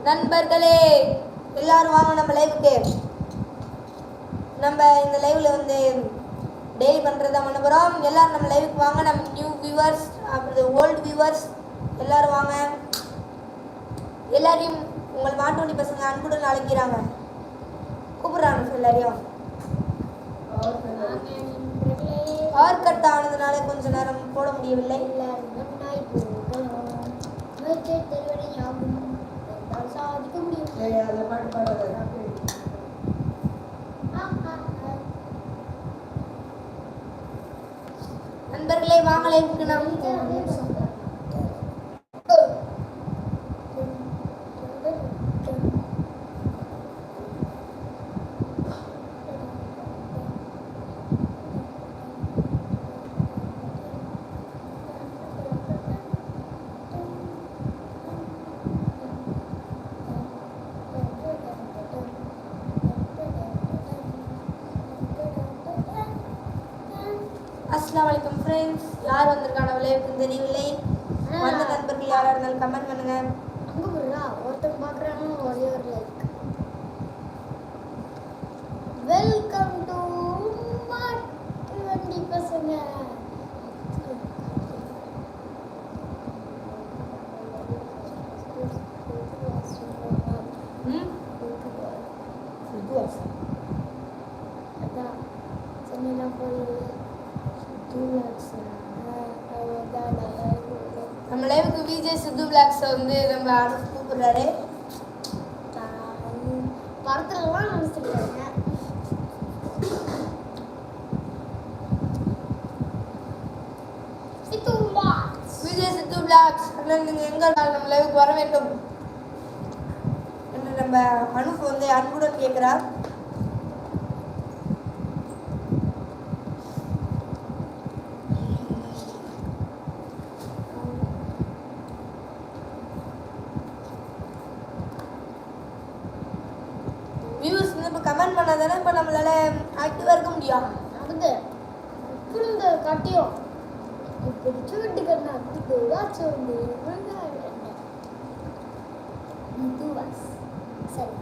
நண்பர்களே எல்லாரும் வாங்க நம்ம லைவுக்கு. நம்ம இந்த லைவ்ல வந்து டெய்லி பண்ணுறதா பண்ண போகிறோம். எல்லாரும் நம்ம லைவுக்கு வாங்க. நம்ம நியூ வியூவர்ஸ் அப்புறம் ஓல்டு வியூவர்ஸ் எல்லாரும் வாங்க. எல்லாரையும் உங்கள் மாட்டுவண்டி பசங்க அன்புடன் அழைக்கிறாங்க, கூப்பிடுறாங்க எல்லாரையும். பவர் கட் ஆனதுனால கொஞ்ச நேரம் போட முடியவில்லை. நண்பர்களே வாங்க லைவுக்கு. நாம் அஸ்ஸலாமு அலைக்கும் ஃப்ரெண்ட்ஸ். யார் வந்திருக்கான விளைவுக்கு தெரியவில்லை. வந்த நண்பர்கள் யாராக இருந்தாலும் கமெண்ட் பண்ணுங்க. ஒருத்தர் பார்க்குறாங்க ஒரே ஒரு லைக். வெல்கம் டு மாட்டுவண்டி பசங்க. அதான் சென்னையில் போய் நம்ம லைவுக்கு விஜய் சித்து பிளாக்ஸ் வந்து நம்ம அடுத்து கூப்பிடுறாரு. படத்துலலாம் நினைச்சிருக்காங்க. விஜய் சித்து பிளாக்ஸ் நீங்கள் எங்கே நம்ம லைவுக்கு வர வேண்டும் என்று நம்ம அனுப்பு வந்து அன்புடன் கேட்குறார். வியூஸ் வந்து இப்போ கமெண்ட் பண்ணால் தானே இப்போ நம்மளால ஆக்டிவாக இருக்க முடியும். நடந்து இந்த கட்டியும் பிடிச்சி விட்டுக்கிறேன். அதுவாச்சு வந்து சரி